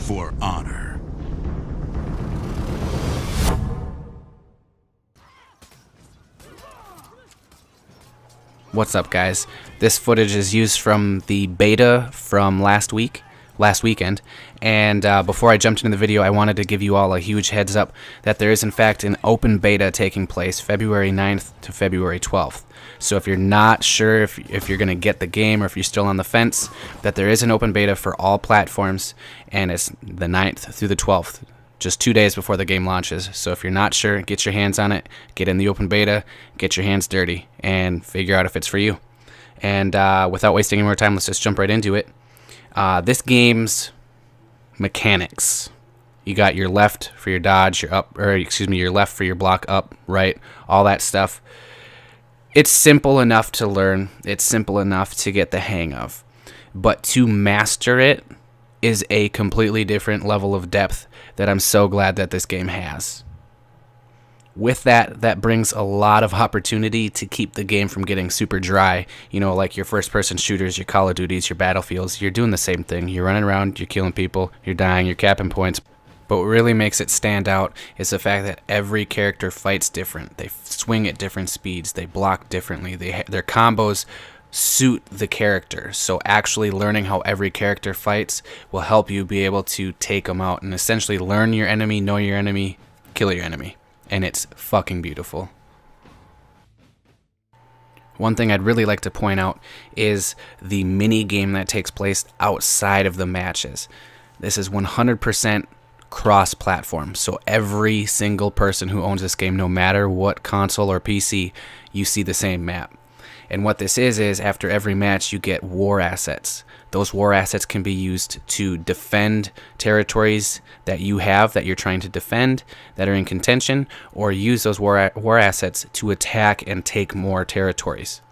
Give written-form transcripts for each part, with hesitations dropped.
for honor. What's up, guys? This footage is used from the beta from last weekend, and before I jumped into the video, I wanted to give you all a huge heads up that there is in fact an open beta taking place February 9th to February 12th. So if you're not sure if you're going to get the game, or if you're still on the fence, that there is an open beta for all platforms, and it's the 9th through the 12th, just 2 days before the game launches. So if you're not sure, get your hands on it, get in the open beta, get your hands dirty, and figure out if it's for you. And without wasting any more time, let's just jump right into it. This game's mechanics. You got your left for your dodge, your left for your block, up, right, all that stuff. It's simple enough to learn. It's simple enough to get the hang of. But to master it is a completely different level of depth that I'm so glad that this game has. With that brings a lot of opportunity to keep the game from getting super dry. You know, like your first-person shooters, your Call of Duties, your Battlefields, you're doing the same thing. You're running around, you're killing people, you're dying, you're capping points. But what really makes it stand out is the fact that every character fights different. They swing at different speeds, they block differently, their combos suit the character. So actually learning how every character fights will help you be able to take them out and essentially learn your enemy, know your enemy, kill your enemy. And it's fucking beautiful. One thing I'd really like to point out is the mini game that takes place outside of the matches. This is 100% cross-platform, so every single person who owns this game, no matter what console or PC, you see the same map. And what this is after every match you get war assets. Those war assets can be used to defend territories that you have that you're trying to defend, that are in contention, or use those war assets to attack and take more territories.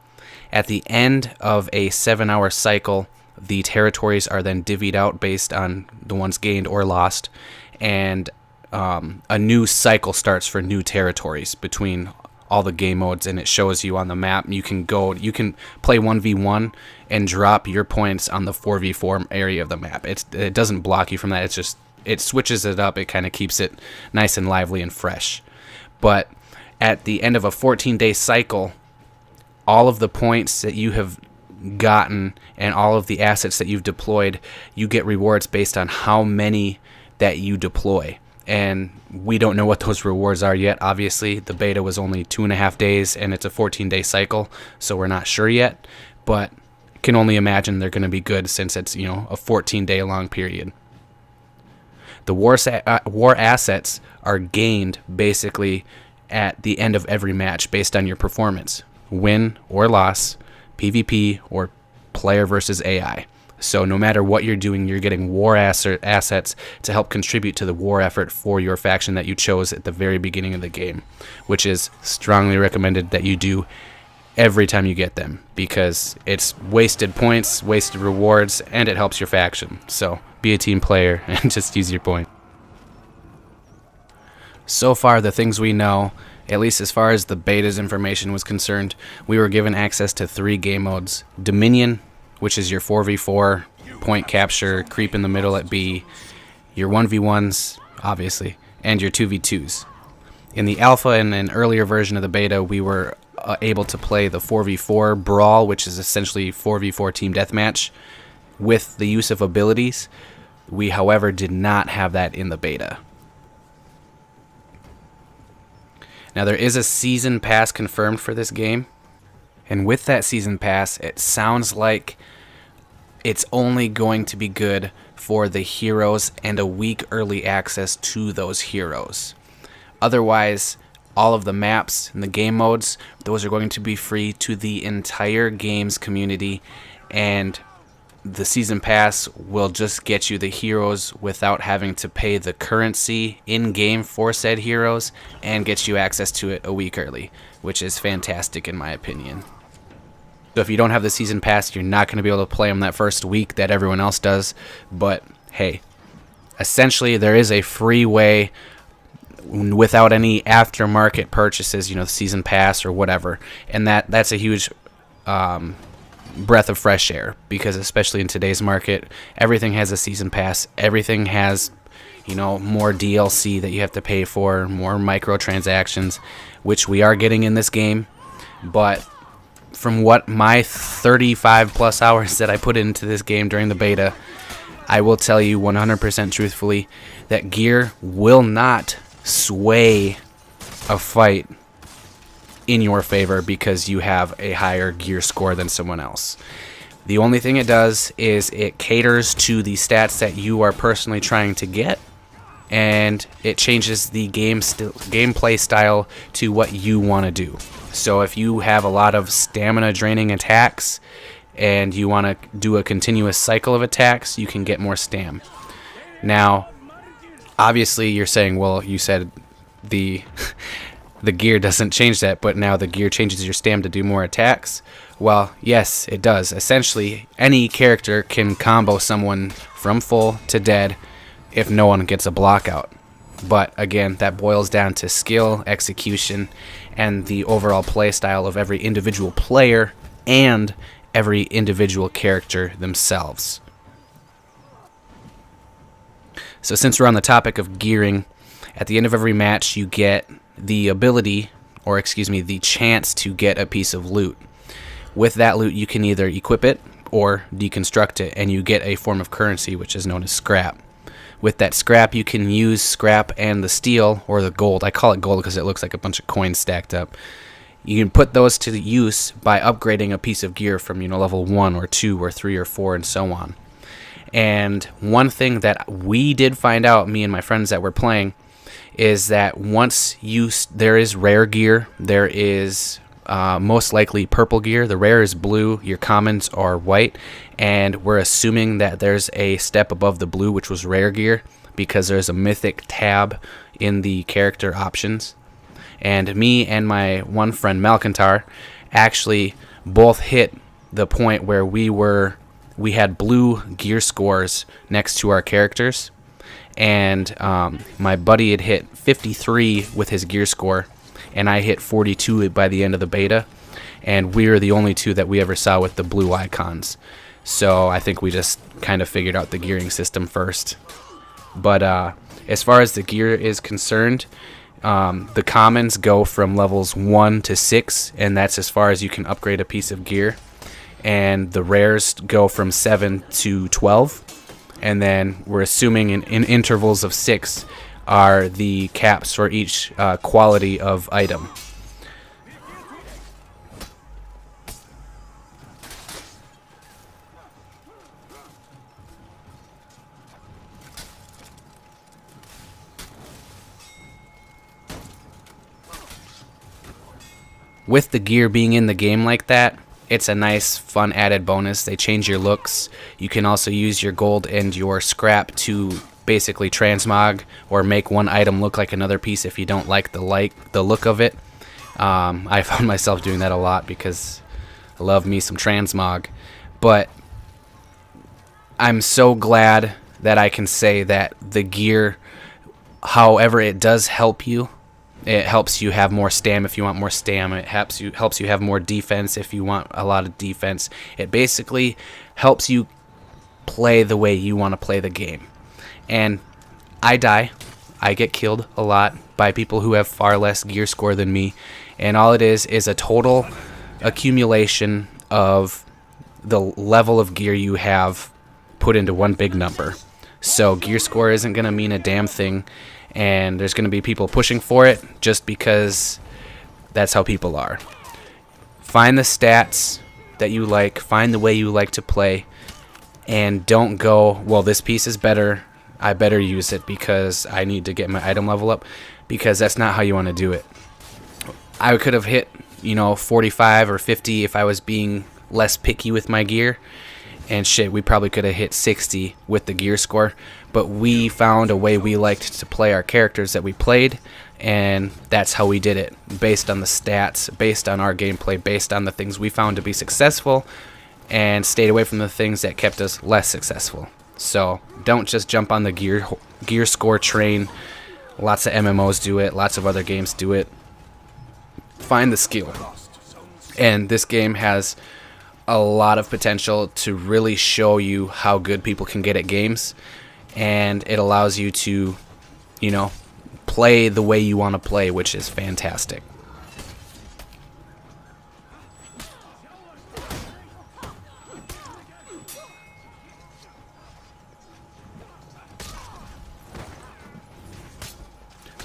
At the end of a 7-hour cycle, the territories are then divvied out based on the ones gained or lost, and a new cycle starts for new territories between all the game modes, and it shows you on the map. You can play 1v1 and drop your points on the 4v4 area of the map. It doesn't block you from that. It switches it up. It kind of keeps it nice and lively and fresh. But at the end of a 14-day cycle, all of the points that you have gotten and all of the assets that you've deployed, you get rewards based on how many that you deploy. And we don't know what those rewards are yet. Obviously, the beta was only 2.5 days, and it's a 14-day cycle, so we're not sure yet. But can only imagine they're going to be good since it's, a 14-day long period. The war assets are gained basically at the end of every match based on your performance, win or loss, PvP or player versus AI. So no matter what you're doing, you're getting war assets to help contribute to the war effort for your faction that you chose at the very beginning of the game, which is strongly recommended that you do every time you get them, because it's wasted points, wasted rewards, and it helps your faction. So be a team player and just use your point. So far, the things we know, at least as far as the beta's information was concerned, we were given access to 3 game modes. Dominion, which is your 4v4, point capture, creep in the middle at B, your 1v1s, obviously, and your 2v2s. In the alpha and an earlier version of the beta, we were able to play the 4v4 brawl, which is essentially 4v4 team deathmatch, with the use of abilities. We, however, did not have that in the beta. Now, there is a season pass confirmed for this game. And with that season pass, it sounds like it's only going to be good for the heroes and a week early access to those heroes. Otherwise, all of the maps and the game modes, those are going to be free to the entire game's community, and the season pass will just get you the heroes without having to pay the currency in-game for said heroes, and gets you access to it a week early, which is fantastic in my opinion. So if you don't have the season pass, you're not going to be able to play them that first week that everyone else does. But hey, essentially there is a free way without any aftermarket purchases, the season pass or whatever. And that's a huge breath of fresh air, because especially in today's market, everything has a season pass, everything has, you know, more DLC that you have to pay for, more microtransactions, which we are getting in this game. But from what my 35 plus hours that I put into this game during the beta, I will tell you 100% truthfully that gear will not sway a fight in your favor because you have a higher gear score than someone else. The only thing it does is it caters to the stats that you are personally trying to get, and it changes the gameplay style to what you want to do. So if you have a lot of stamina draining attacks and you want to do a continuous cycle of attacks, you can get more stam. Now, obviously you're saying, well, you said the the gear doesn't change that, but now the gear changes your stam to do more attacks. Well, yes, it does. Essentially, any character can combo someone from full to dead if no one gets a block out. But again, that boils down to skill, execution, and the overall play style of every individual player and every individual character themselves. So since we're on the topic of gearing, at the end of every match you get the ability, or excuse me, the chance to get a piece of loot. With that loot you can either equip it or deconstruct it, and you get a form of currency which is known as scrap. With that scrap you can use scrap and the steel, or the gold. I call it gold because it looks like a bunch of coins stacked up. You can put those to use by upgrading a piece of gear from, you know, level 1 or 2 or 3 or 4 and so on. And one thing that we did find out, me and my friends that were playing, is that once there is rare gear, there is most likely purple gear. The rare is blue, your commons are white, and we're assuming that there's a step above the blue, which was rare gear, because there's a mythic tab in the character options. And me and my one friend Malkantar actually both hit the point where we had blue gear scores next to our characters, and my buddy had hit 53 with his gear score, and I hit 42 by the end of the beta, and we were the only two that we ever saw with the blue icons. So I think we just kind of figured out the gearing system first. But as far as the gear is concerned, the commons go from levels 1 to 6, and that's as far as you can upgrade a piece of gear. And the rares go from 7 to 12. And then we're assuming in intervals of 6 are the caps for each quality of item. With the gear being in the game like that, it's a nice, fun added bonus. They change your looks. You can also use your gold and your scrap to basically transmog or make one item look like another piece if you don't like the look of it. I found myself doing that a lot because I love me some transmog. But I'm so glad that I can say that the gear, however it does help you, it helps you have more stam if you want more stam. It helps you have more defense if you want a lot of defense. It basically helps you play the way you want to play the game. And I get killed a lot by people who have far less gear score than me. And all it is a total accumulation of the level of gear you have put into one big number. So gear score isn't going to mean a damn thing. And there's going to be people pushing for it just because that's how people are. Find the stats that you like, find the way you like to play, and don't go, well, this piece is better, I better use it because I need to get my item level up, because that's not how you want to do it. I could have hit, 45 or 50 if I was being less picky with my gear. And shit, we probably could have hit 60 with the gear score, but we found a way we liked to play our characters that we played, and that's how we did it, based on the stats, based on our gameplay, based on the things we found to be successful, and stayed away from the things that kept us less successful. So don't just jump on the gear score train. Lots of MMOs do it, lots of other games do it. Find the skill. And this game has a lot of potential to really show you how good people can get at games, and it allows you to, you know, play the way you want to play, which is fantastic.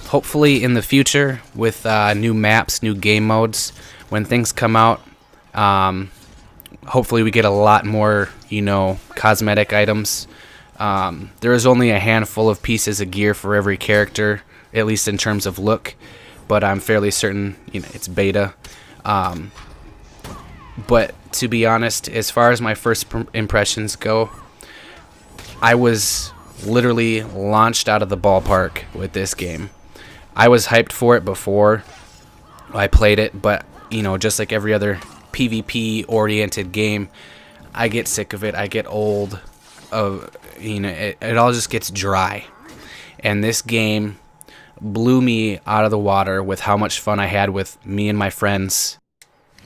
Hopefully in the future, with new maps, new game modes, when things come out, hopefully we get a lot more, you know, cosmetic items. There is only a handful of pieces of gear for every character, at least in terms of look, but I'm fairly certain, you know, it's beta. But to be honest, as far as my first impressions go, I was literally launched out of the ballpark with this game. I was hyped for it before I played it, but, you know, just like every other PvP-oriented game, I get sick of it. I get old. You know, it all just gets dry. And this game blew me out of the water with how much fun I had with me and my friends.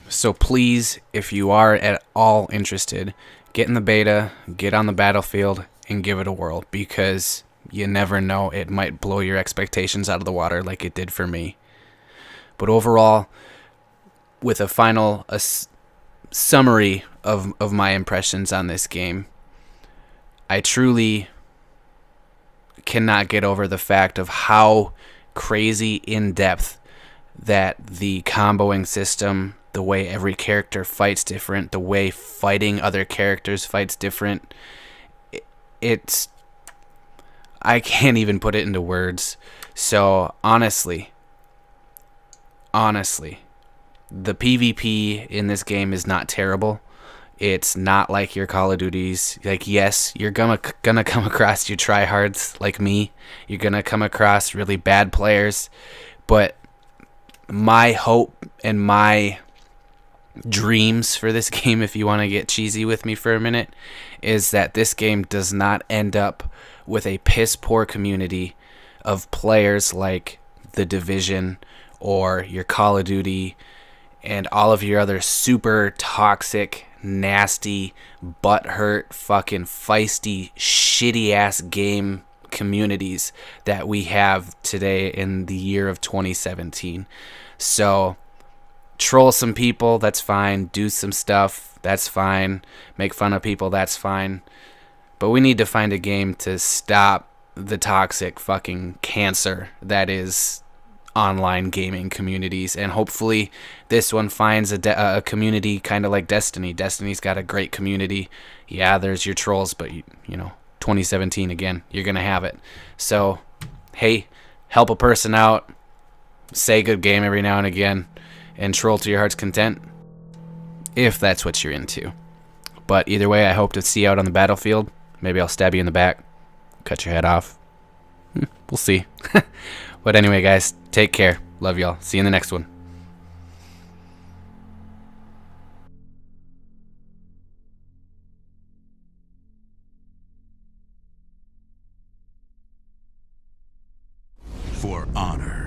So please, if you are at all interested, get in the beta, get on the battlefield, and give it a whirl, because you never know, it might blow your expectations out of the water like it did for me. But overall, with a final summary of my impressions on this game, I truly cannot get over the fact of how crazy in-depth that the comboing system, the way every character fights different, the way fighting other characters fights different, it's... I can't even put it into words. So honestly, the PvP in this game is not terrible. It's not like your Call of Duties. Like, yes, you're gonna come across your tryhards like me. You're gonna come across really bad players. But my hope and my dreams for this game, if you want to get cheesy with me for a minute, is that this game does not end up with a piss poor community of players like The Division or your Call of Duty and all of your other super toxic, nasty, butthurt, fucking feisty, shitty ass game communities that we have today in the year of 2017. So troll some people, that's fine. Do some stuff, that's fine. Make fun of people, that's fine. But we need to find a game to stop the toxic fucking cancer that is online gaming communities. And hopefully this one finds a community kind of like Destiny. Destiny's got a great community. Yeah, there's your trolls, but, you know, 2017 again, you're going to have it. So, hey, help a person out. Say good game every now and again. And troll to your heart's content, if that's what you're into. But either way, I hope to see you out on the battlefield. Maybe I'll stab you in the back, cut your head off. We'll see. But anyway, guys, take care. Love y'all. See you in the next one. For honor.